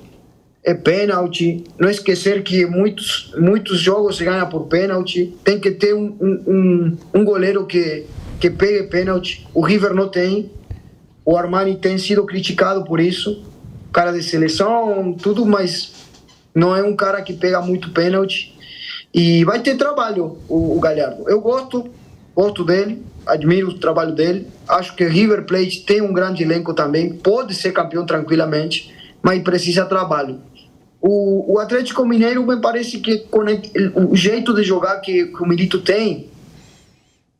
Não esquecer que muitos jogos se ganham por pênalti. Tem que ter um goleiro que pegue pênalti. O River não tem. O Armani tem sido criticado por isso. Cara de seleção, tudo, mas não é um cara que pega muito pênalti. E vai ter trabalho o Gallardo. Eu gosto dele, admiro o trabalho dele. Acho que o River Plate tem um grande elenco também. Pode ser campeão tranquilamente, mas precisa de trabalho. O Atlético Mineiro me parece que o jeito de jogar que o Milito tem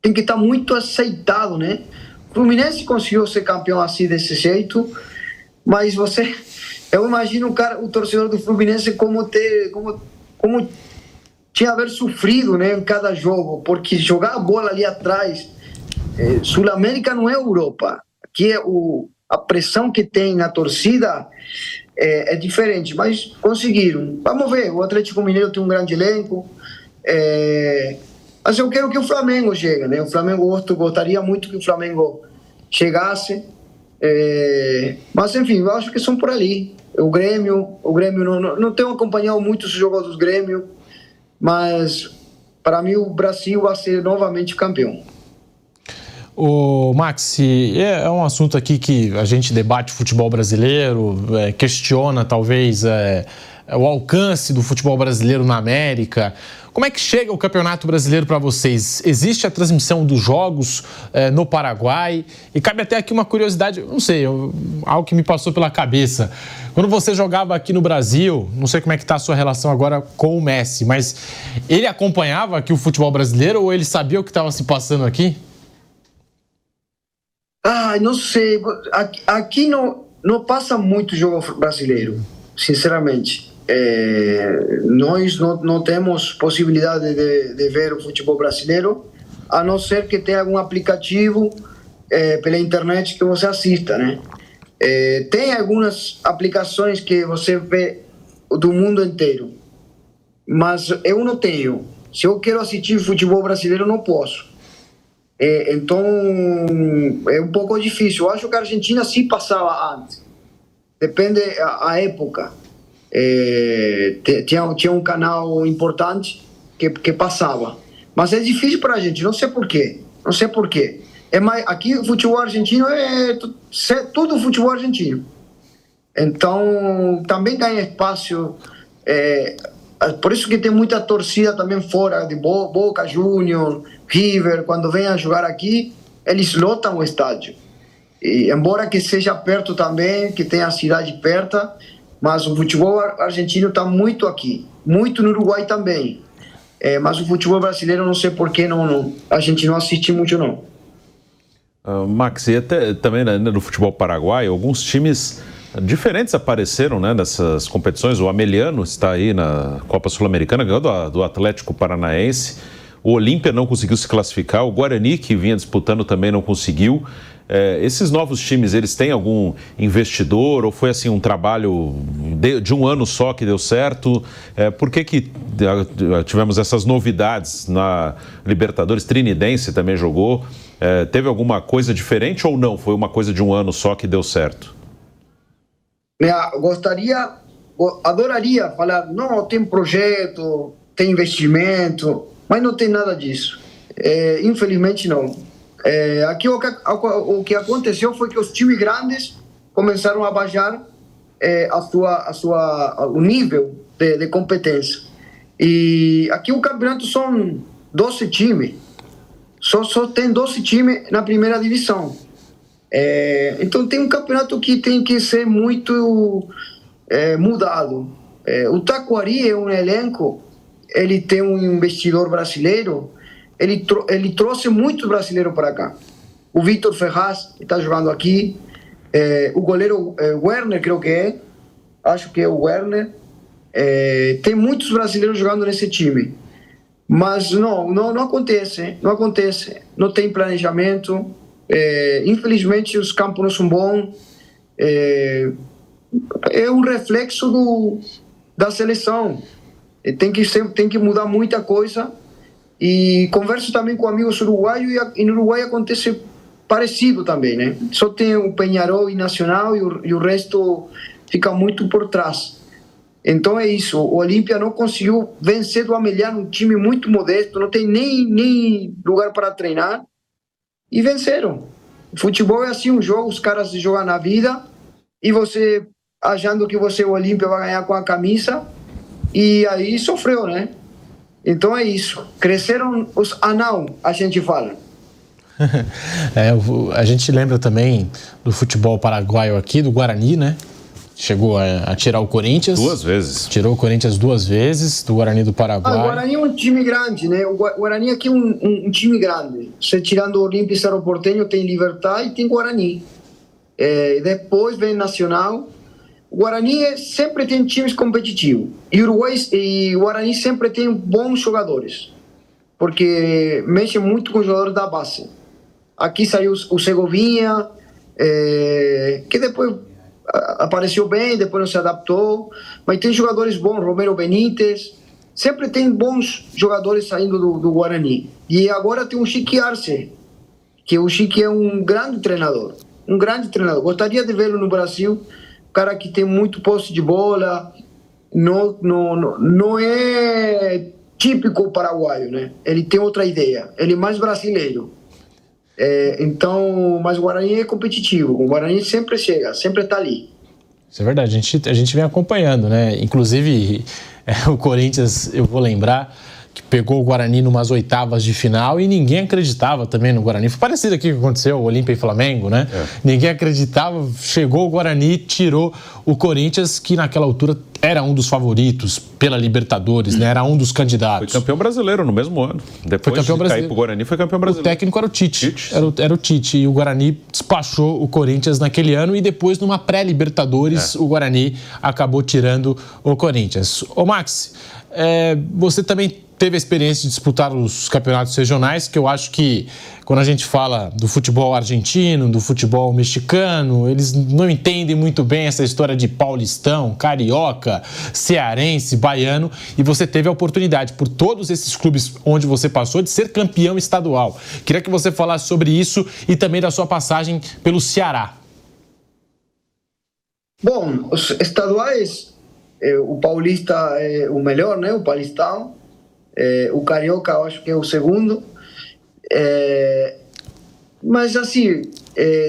que estar muito aceitado, né? O Fluminense conseguiu ser campeão assim desse jeito, mas eu imagino o torcedor do Fluminense como tinha haver sofrido, né, em cada jogo, porque jogar a bola ali atrás, Sul-América não é Europa, aqui a pressão que tem na torcida é diferente, mas conseguiram. Vamos ver, o Atlético Mineiro tem um grande elenco, mas eu quero que o Flamengo chegue, né? O Flamengo gostaria muito que o Flamengo chegasse, mas enfim, eu acho que são por ali. O Grêmio não tenho acompanhado muito os jogos do Grêmio, mas para mim o Brasil vai ser novamente campeão. Ô, Maxi, é um assunto aqui que a gente debate futebol brasileiro, questiona talvez o alcance do futebol brasileiro na América. Como é que chega o Campeonato Brasileiro para vocês? Existe a transmissão dos jogos no Paraguai? E cabe até aqui uma curiosidade, não sei, algo que me passou pela cabeça. Quando você jogava aqui no Brasil, não sei como é que está a sua relação agora com o Messi, mas ele acompanhava aqui o futebol brasileiro ou ele sabia o que estava se passando aqui? Não sei. Aqui não passa muito jogo brasileiro, sinceramente. Nós não temos possibilidade de ver o futebol brasileiro, a não ser que tenha algum aplicativo pela internet que você assista, né? Tem algumas aplicações que você vê do mundo inteiro, mas eu não tenho. Se eu quero assistir futebol brasileiro, não posso. Então é um pouco difícil. Eu acho que a Argentina sim passava antes, depende a época. Tinha um canal importante que passava, mas é difícil para a gente, não sei porquê. Aqui o futebol argentino é tudo futebol argentino, então também ganha espaço. Por isso que tem muita torcida também fora, de Boca Juniors, River. Quando vem a jogar aqui, eles lotam o estádio. E, embora que seja perto também, que tenha a cidade perto, mas o futebol argentino está muito aqui, muito no Uruguai também. Mas o futebol brasileiro, não sei por que a gente não assiste muito, não. Max, e até, também no futebol paraguaio, alguns times Diferentes apareceram, né, nessas competições. O Ameliano está aí na Copa Sul-Americana, ganhou do Atlético Paranaense. O Olímpia não conseguiu se classificar. O Guarani, que vinha disputando, também não conseguiu. Esses novos times, eles têm algum investidor ou foi assim um trabalho de um ano só que deu certo? Por que tivemos essas novidades na Libertadores? Trinidense também jogou. Teve alguma coisa diferente ou não? Foi uma coisa de um ano só que deu certo? Adoraria falar, não, tem projeto, tem investimento, mas não tem nada disso. Infelizmente não. Aqui o que aconteceu foi que os times grandes começaram a baixar o nível de competência. E aqui o campeonato são 12 times. Só tem 12 times na primeira divisão. Então tem um campeonato que tem que ser muito mudado. O Taquari é um elenco, ele tem um investidor brasileiro. Ele trouxe muitos brasileiros para cá. O Vitor Ferraz está jogando aqui. O goleiro Werner, creio que é. Acho que é o Werner. Tem muitos brasileiros jogando nesse time. Mas não acontece. Não acontece. Não tem planejamento. Infelizmente, os campos não são bons. É um reflexo da seleção. Tem que mudar muita coisa. E converso também com amigos uruguaios e no Uruguai acontece parecido também, né? Só tem o Peñarol e Nacional e o resto fica muito por trás. Então é isso, o Olímpia não conseguiu vencer do Ameliano, um time muito modesto, não tem nem lugar para treinar, e venceram. O futebol é assim, um jogo, os caras jogam na vida, e você achando que você, o Olímpia, vai ganhar com a camisa, e aí sofreu, né? Então é isso. Cresceram os anão, a gente fala. A gente lembra também do futebol paraguaio aqui, do Guarani, né? Chegou a tirar o Corinthians. 2 vezes. Tirou o Corinthians 2 vezes, do Guarani do Paraguai. O Guarani é um time grande, né? O Guarani aqui é um time grande. Você tirando o Olímpia e Cerro Porteño, tem Libertad e tem Guarani. Depois vem Nacional. O Guarani sempre tem times competitivos. E o Guarani sempre tem bons jogadores. Porque mexe muito com os jogadores da base. Aqui saiu o Segovinha, que depois apareceu bem, depois não se adaptou. Mas tem jogadores bons, Romero Benítez. Sempre tem bons jogadores saindo do Guarani. E agora tem o Chiqui Arce, que o Chiqui é um grande treinador. Um grande treinador. Gostaria de vê-lo no Brasil. Cara que tem muito posse de bola, não é típico paraguaio, né? Ele tem outra ideia, ele é mais brasileiro. Então, mas o Guarani é competitivo, o Guarani sempre chega, sempre está ali. Isso é verdade, a gente vem acompanhando, né? Inclusive, o Corinthians, eu vou lembrar, que pegou o Guarani numas oitavas de final e ninguém acreditava também no Guarani. Foi parecido aqui que aconteceu, o Olímpia e Flamengo, né? Ninguém acreditava, chegou o Guarani, tirou o Corinthians, que naquela altura era um dos favoritos pela Libertadores, né? Era um dos candidatos. Foi campeão brasileiro no mesmo ano. Depois de cair pro Guarani, foi campeão brasileiro. O técnico era o Tite. Era o Tite. E o Guarani despachou o Corinthians naquele ano e depois, numa pré-Libertadores, o Guarani acabou tirando o Corinthians. Ô, Max, você também teve a experiência de disputar os campeonatos regionais, que eu acho que quando a gente fala do futebol argentino, do futebol mexicano, eles não entendem muito bem essa história de paulistão, carioca, cearense, baiano, e você teve a oportunidade, por todos esses clubes onde você passou, de ser campeão estadual. Queria que você falasse sobre isso e também da sua passagem pelo Ceará. Bom, os estaduais, o paulista é o melhor, né? O paulistão. O carioca eu acho que é o segundo, mas assim,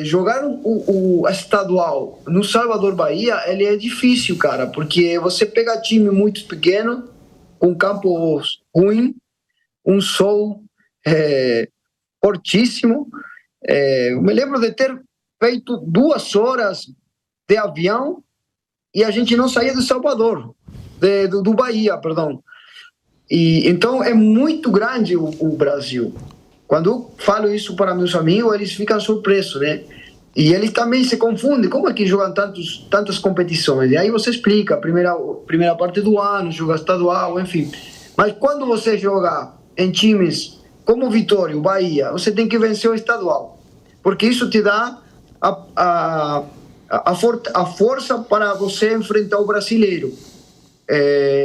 jogar o estadual no Salvador Bahia, ele é difícil, cara, porque você pega time muito pequeno, com campos ruim, um sol fortíssimo. Eu me lembro de ter feito 2 horas de avião e a gente não saía do Salvador, do Bahia, perdão. E então é muito grande o Brasil. Quando eu falo isso para meus amigos, eles ficam surpresos, né? E eles também se confundem, como é que jogam tantas competições? E aí você explica, primeira parte do ano, joga estadual, enfim. Mas quando você joga em times como o Vitória, o Bahia, você tem que vencer o estadual, porque isso te dá a força para você enfrentar o brasileiro.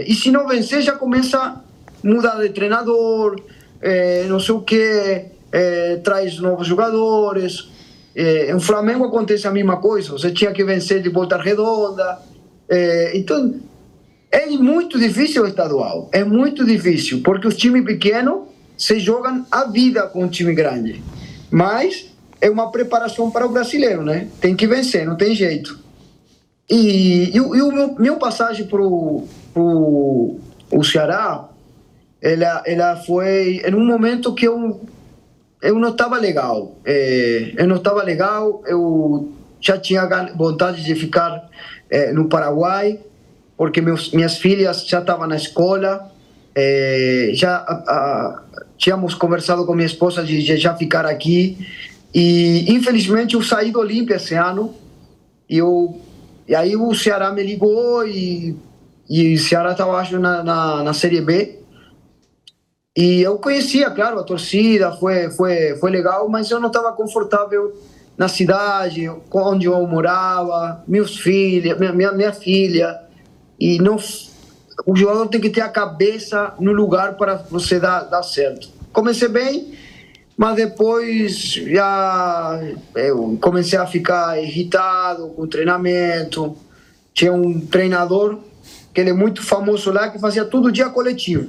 E se não vencer, já começa a mudar de treinador, não sei o que, traz novos jogadores. Em Flamengo acontece a mesma coisa, você tinha que vencer de Volta Redonda. Então, é muito difícil o estadual, é muito difícil, porque os times pequenos se jogam a vida com um time grande. Mas é uma preparação para o brasileiro, né? Tem que vencer, não tem jeito. E o meu passagem para o Ceará, ela foi em um momento que eu não estava legal. Eu já tinha vontade de ficar no Paraguai, porque minhas filhas já estavam na escola, tínhamos conversado com minha esposa de já ficar aqui, e infelizmente eu saí do Olímpia esse ano, e aí o Ceará me ligou, e o Ceará estava, acho, na Série B, e eu conhecia, claro, a torcida, foi legal, mas eu não estava confortável na cidade, onde eu morava, meus filhos, minha filha, e não, o jogador tem que ter a cabeça no lugar para você dar certo. Comecei bem, mas depois eu comecei a ficar irritado com o treinamento. Tinha um treinador que ele é muito famoso lá, que fazia todo dia coletivo.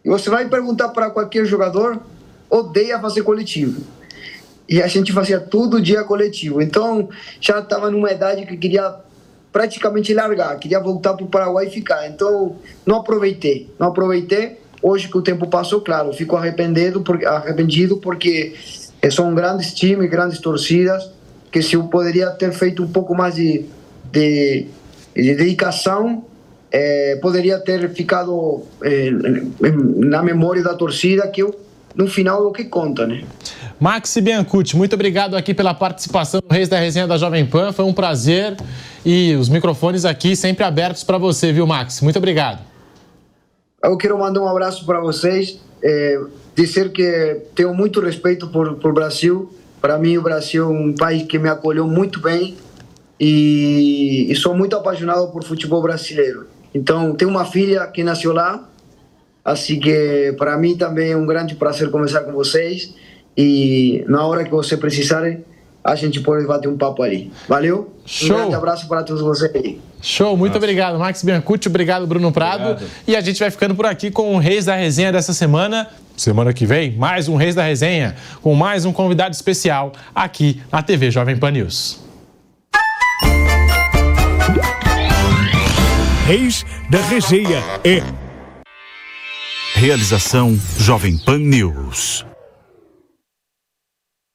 E você vai perguntar para qualquer jogador, odeia fazer coletivo. E a gente fazia todo dia coletivo. Então já estava numa idade que queria praticamente largar, queria voltar para o Paraguai e ficar. Então não aproveitei. Hoje que o tempo passou, claro, eu fico arrependido porque são grandes times, grandes torcidas, que se eu poderia ter feito um pouco mais de dedicação, poderia ter ficado na memória da torcida, que no final é o que conta, né? Maxi Biancucci, muito obrigado aqui pela participação no Reis da Resenha da Jovem Pan, foi um prazer, e os microfones aqui sempre abertos para você, viu, Maxi? Muito obrigado. Eu quero mandar um abraço para vocês, dizer que tenho muito respeito por Brasil. Para mim, o Brasil é um país que me acolheu muito bem, e sou muito apaixonado por futebol brasileiro. Então, tenho uma filha que nasceu lá, assim que para mim também é um grande prazer conversar com vocês, e na hora que você precisarem, a gente pode bater um papo ali. Valeu? Show. Um grande abraço para todos vocês aí. Show, muito obrigado, Maxi Biancucci, obrigado, Bruno Prado. Obrigado. E a gente vai ficando por aqui com o Reis da Resenha dessa semana. Semana que vem, mais um Reis da Resenha, com mais um convidado especial aqui na TV Jovem Pan News. Reis da Resenha é Realização Jovem Pan News.